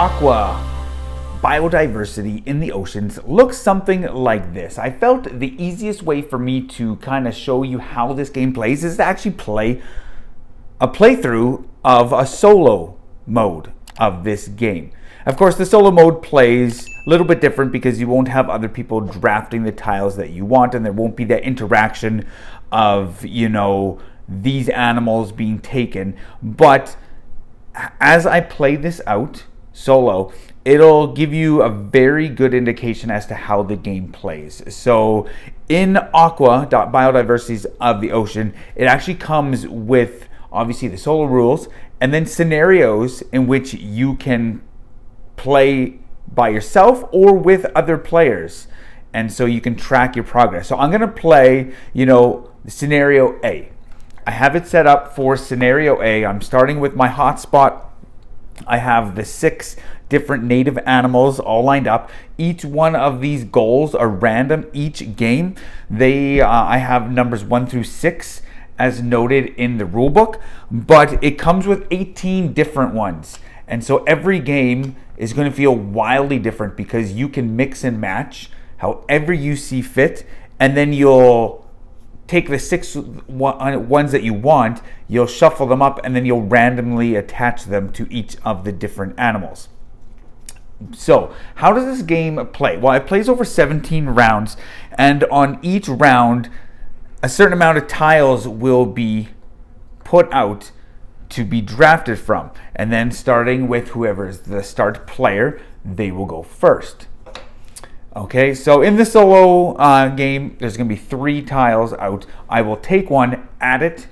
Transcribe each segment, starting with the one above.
Aqua biodiversity in the oceans looks something like this. I felt the easiest way for me to kind of show you how this game plays is to actually play a playthrough of a solo mode of this game. Of course, the solo mode plays a little bit different because you won't have other people drafting the tiles that you want, and there won't be that interaction of, you know, these animals being taken. But as I play this out solo, it'll give you a very good indication as to how the game plays. So in Aqua biodiversities of the ocean, it actually comes with obviously the solo rules and then scenarios in which you can play by yourself or with other players, and so you can track your progress. So I'm going to play, you know, scenario A. I have it set up for scenario A. I'm starting with my hotspot. I have the 6 different native animals all lined up. Each one of these goals are random each game. I have numbers 1 through 6 as noted in the rulebook, but it comes with 18 different ones. And so every game is going to feel wildly different because you can mix and match however you see fit, and then you'll take the 6 ones that you want, you'll shuffle them up, and then you'll randomly attach them to each of the different animals. So how does this game play? Well, it plays over 17 rounds, and on each round a certain amount of tiles will be put out to be drafted from, and then starting with whoever is the start player, they will go first. Okay, so in the solo game, there's going to be 3 tiles out. I will take one, add it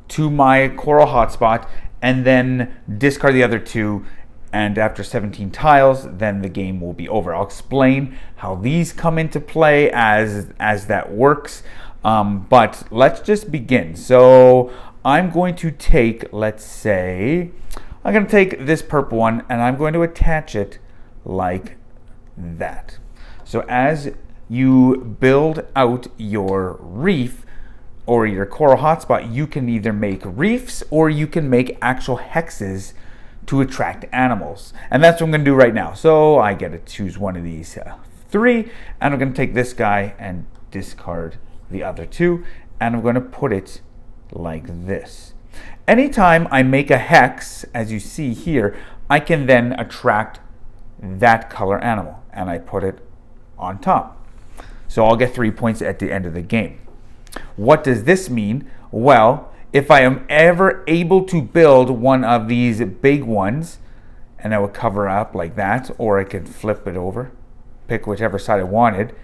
to my coral hotspot, and then discard the other 2. And after 17 tiles, then the game will be over. I'll explain how these come into play as that works. But let's just begin. So I'm going to take, let's say, I'm going to take this purple one and I'm going to attach it like that. So as you build out your reef or your coral hotspot, you can either make reefs or you can make actual hexes to attract animals. And that's what I'm going to do right now. So I get to choose one of these 3, and I'm going to take this guy and discard the other 2, and I'm going to put it like this. Anytime I make a hex, as you see here, I can then attract that color animal, and I put it on top. So I'll get 3 points at the end of the game. What does this mean? Well, if I am ever able to build one of these big ones, and I would cover up like that, or I could flip it over, pick whichever side I wanted.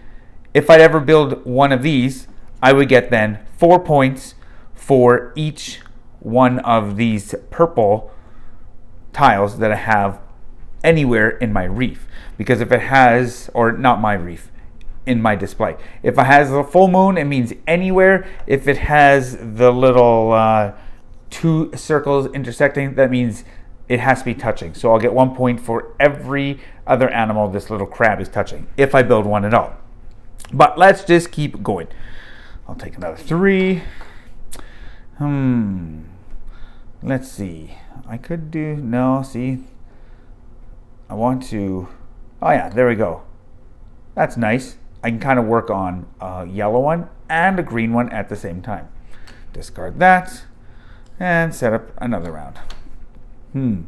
If I'd ever build one of these, I would get then 4 points for each one of these purple tiles that I have anywhere in my reef. Because if it has, or not my reef, in my display. If it has the full moon, it means anywhere. If it has the little 2 circles intersecting, that means it has to be touching. So I'll get 1 point for every other animal this little crab is touching, if I build one at all. But let's just keep going. I'll take another 3. Let's see. I could do, no, see. I want to, oh yeah, there we go. That's nice. I can kind of work on a yellow one and a green one at the same time. Discard that and set up another round. You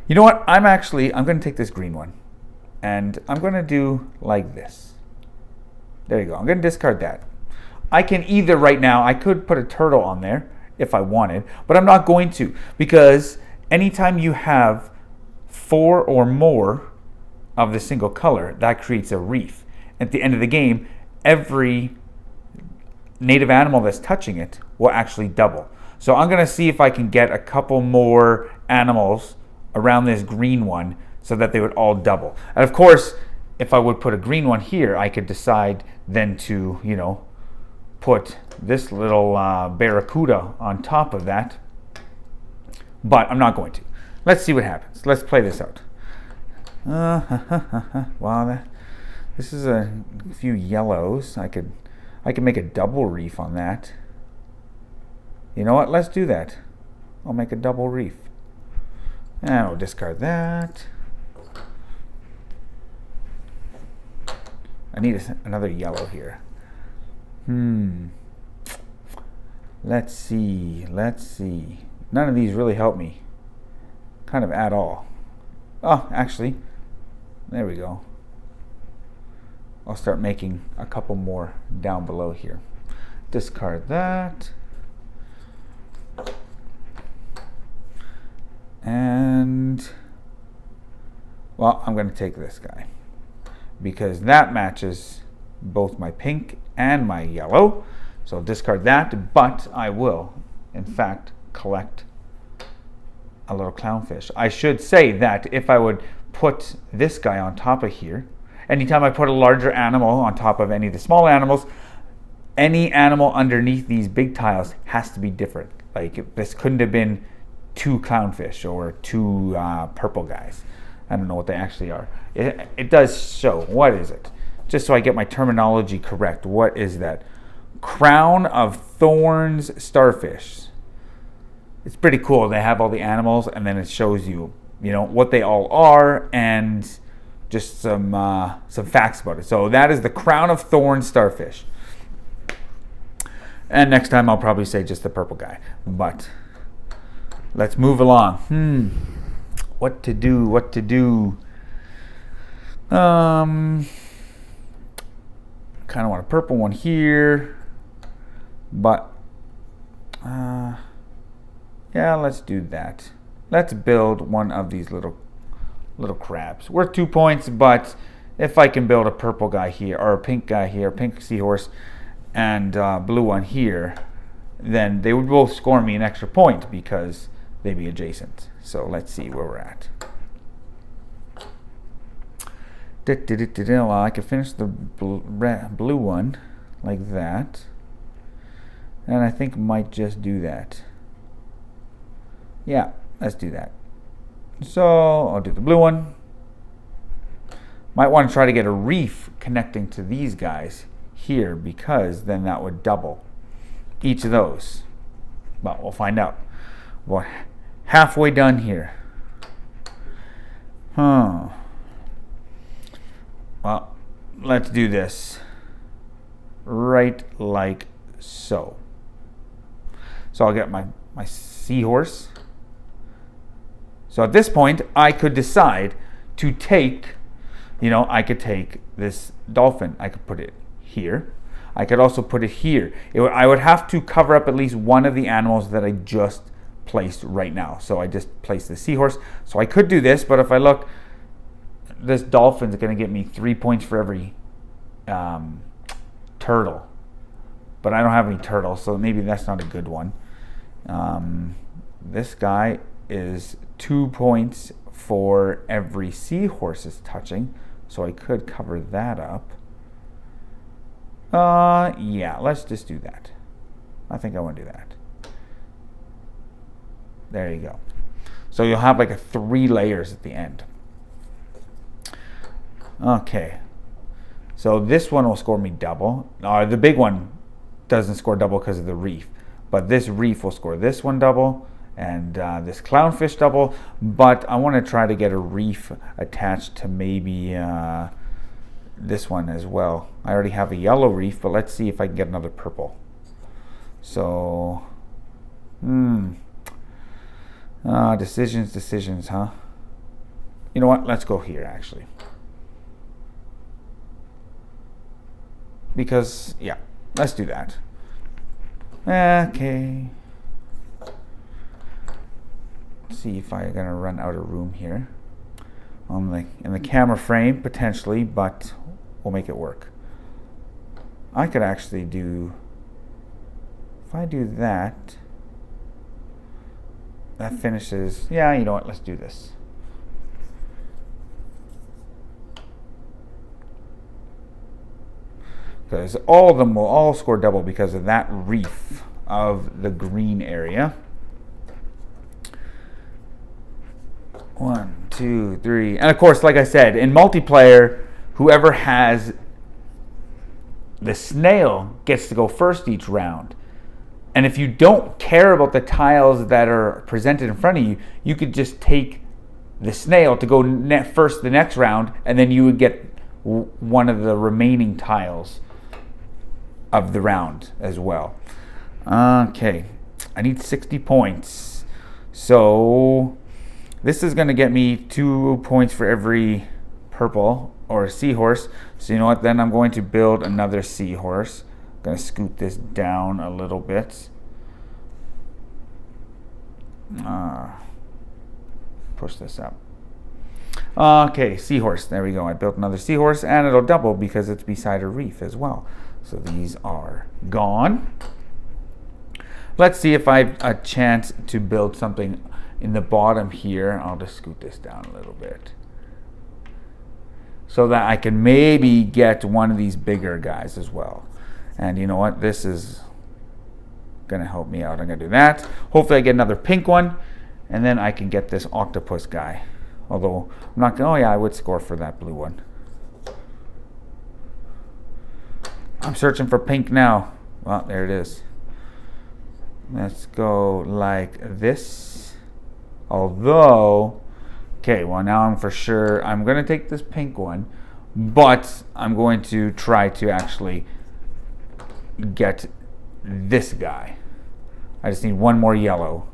know what? I'm going to take this green one and I'm going to do like this. There you go. I'm going to discard that. I can either right now, I could put a turtle on there if I wanted, but I'm not going to, because anytime you have 4 or more of the single color, that creates a reef. At the end of the game, every native animal that's touching it will actually double. So I'm going to see if I can get a couple more animals around this green one so that they would all double. And of course, if I would put a green one here, I could decide then to, you know, put this little barracuda on top of that. But I'm not going to. Let's see what happens. Let's play this out. Wow, this is a few yellows. I could make a double reef on that. You know what? Let's do that. I'll make a double reef. And we'll discard that. I need another yellow here. Let's see. None of these really help me. Kind of at all. Oh, actually. There we go. I'll start making a couple more down below here. Discard that. And, well, I'm going to take this guy because that matches both my pink and my yellow. So I'll discard that, but I will, in fact, collect a little clownfish. I should say that if I would put this guy on top of here, anytime I put a larger animal on top of any of the small animals, any animal underneath these big tiles has to be different. Like, this couldn't have been 2 clownfish or 2 purple guys. I don't know what they actually are. It does show. What is it? Just so I get my terminology correct. What is that? Crown of Thorns starfish. It's pretty cool. They have all the animals, and then it shows you, what they all are and just some facts about it. So that is the Crown of Thorns starfish. And next time I'll probably say just the purple guy. But let's move along. What to do? Kind of want a purple one here. But, yeah, let's do that. Let's build one of these little crabs. Worth 2 points, but if I can build a purple guy here, or a pink guy here, pink seahorse, and blue one here, then they would both score me an extra point because they'd be adjacent. So let's see where we're at. Well, I can finish the blue one like that. And I think might just do that. Yeah, let's do that. So I'll do the blue one. Might want to try to get a reef connecting to these guys here, because then that would double each of those. But we'll find out. We're halfway done here. Well, let's do this right like so. So I'll get my seahorse. So at this point, I could decide to take, I could take this dolphin. I could put it here. I could also put it here. I would have to cover up at least one of the animals that I just placed right now. So I just placed the seahorse. So I could do this, but if I look, this dolphin's going to get me 3 points for every turtle. But I don't have any turtles, so maybe that's not a good one. This guy is 2 points for every seahorse is touching, so I could cover that up. Yeah, let's just do that. I think I want to do that. There you go. So you'll have like 3 layers at the end. Okay. So this one will score me double. The big one doesn't score double because of the reef. But this reef will score this one double and this clownfish double. But I want to try to get a reef attached to maybe this one as well. I already have a yellow reef, but let's see if I can get another purple. So, decisions, huh? You know what? Let's go here, actually. Because, yeah, let's do that. Okay. Let's see if I'm gonna run out of room here in the camera frame potentially, but we'll make it work. I could actually do, if I do that, that finishes. Yeah, you know what? Let's do this. Because all of them will all score double because of that reef of the green area. 1, 2, 3. And of course, like I said, in multiplayer, whoever has the snail gets to go first each round. And if you don't care about the tiles that are presented in front of you, you could just take the snail to go first the next round, and then you would get one of the remaining tiles of the round as well. Okay, I need 60 points. So this is going to get me 2 points for every purple or seahorse. So you know what, then I'm going to build another seahorse. I'm going to scoot this down a little bit. Push this up. Okay, seahorse. There we go. I built another seahorse, and it'll double because it's beside a reef as well. So these are gone. Let's see if I have a chance to build something in the bottom here. I'll just scoot this down a little bit so that I can maybe get one of these bigger guys as well. And you know what? This is going to help me out. I'm going to do that. Hopefully I get another pink one, and then I can get this octopus guy. Although I'm not going. Oh yeah, I would score for that blue one. I'm searching for pink now. Well, there it is. Let's go like this. Although, okay, well now I'm for sure, I'm going to take this pink one, but I'm going to try to actually get this guy. I just need one more yellow.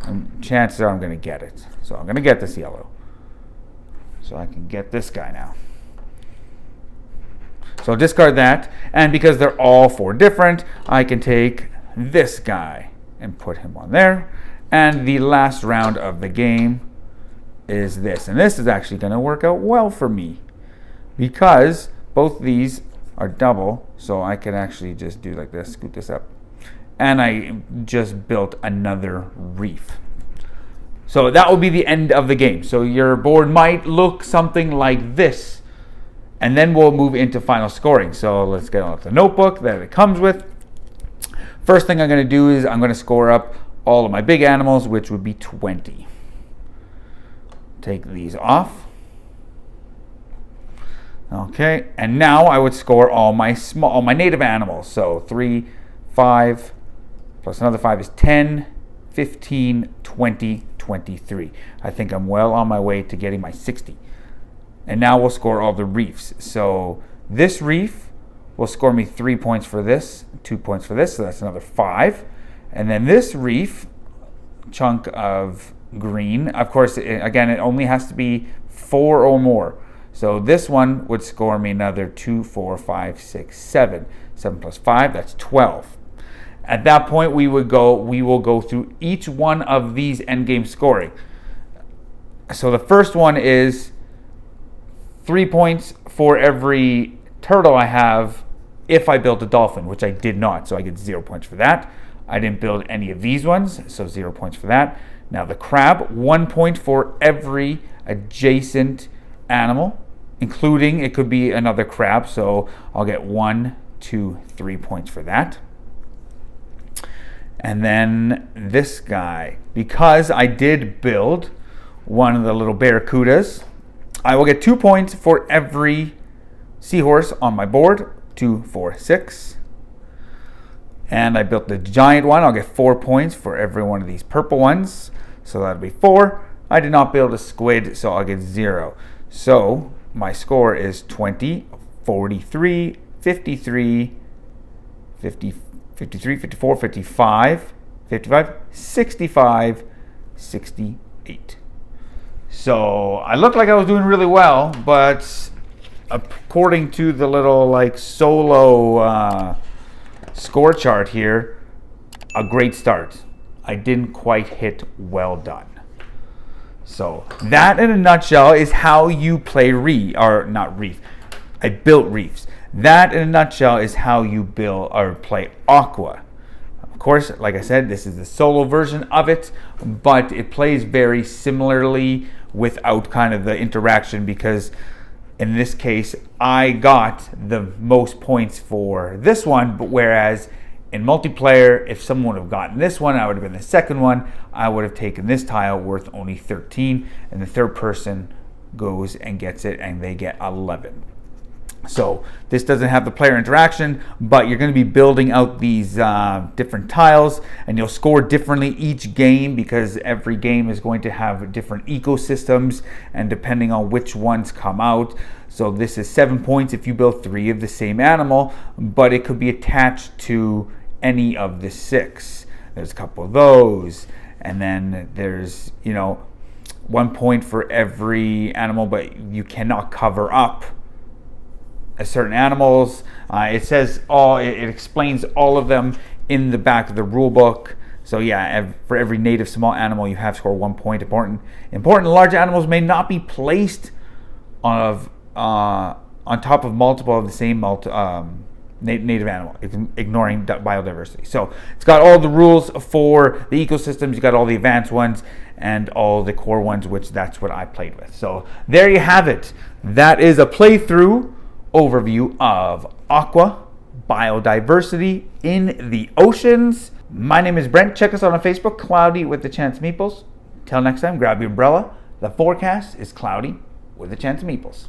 And chances are I'm going to get it. So I'm going to get this yellow. So I can get this guy now. So discard that. And because they're all 4 different, I can take this guy and put him on there. And the last round of the game is this. And this is actually going to work out well for me because both these are double. So I can actually just do like this, scoot this up. And I just built another reef. So that will be the end of the game. So your board might look something like this. And then we'll move into final scoring. So let's get out the notebook that it comes with. First thing I'm going to do is I'm going to score up all of my big animals, which would be 20. Take these off. Okay, and now I would score all my native animals. So 3, 5, plus another 5 is 10, 15, 20, 23. I think I'm well on my way to getting my 60. And now we'll score all the reefs. So this reef will score me 3 points for this, 2 points for this, so that's another 5. And then this reef chunk of green, of course, again, it only has to be 4 or more. So this one would score me another 2, 4, 5, 6, 7. 7 plus 5, that's 12. At that point, we will go through each one of these endgame scoring. So the first one is 3 points for every turtle I have if I built a dolphin, which I did not, so I get 0 points for that. I didn't build any of these ones, so 0 points for that. Now the crab, 1 point for every adjacent animal, including it could be another crab, so I'll get 1, 2, 3 points for that. And then this guy, because I did build one of the little barracudas, I will get 2 points for every seahorse on my board. 2, 4, 6. And I built the giant one. I'll get 4 points for every one of these purple ones. So that'll be 4. I did not build a squid, so I'll get 0. So my score is 20, 43, 53, 50, 53, 54, 55, 55, 65, 68. So I looked like I was doing really well, but according to the little like solo score chart here, a great start. I didn't quite hit well done. So that in a nutshell is how you play I built reefs. That in a nutshell is how you build or play Aqua. Of course, like I said, this is the solo version of it, but it plays very similarly without kind of the interaction, because in this case, I got the most points for this one, but whereas in multiplayer, if someone would have gotten this one, I would have been the second one. I would have taken this tile worth only 13, and the third person goes and gets it, and they get 11. So this doesn't have the player interaction, but you're going to be building out these different tiles, and you'll score differently each game because every game is going to have different ecosystems, and depending on which ones come out. So this is 7 points if you build 3 of the same animal, but it could be attached to any of the 6. There's a couple of those, and then there's 1 point for every animal, but you cannot cover up certain animals. It says it explains all of them in the back of the rule book. So yeah, for every native small animal you have, score 1 point. Important large animals may not be placed on top of multiple of the same native animal, ignoring biodiversity. So it's got all the rules for the ecosystems. You got all the advanced ones and all the core ones, which that's what I played with. So there you have it. That is a playthrough overview of Aqua, biodiversity in the oceans. My name is Brent. Check us out on Facebook, Cloudy with the Chance of Meeples. Till next time, grab your umbrella. The forecast is cloudy with a chance of meeples.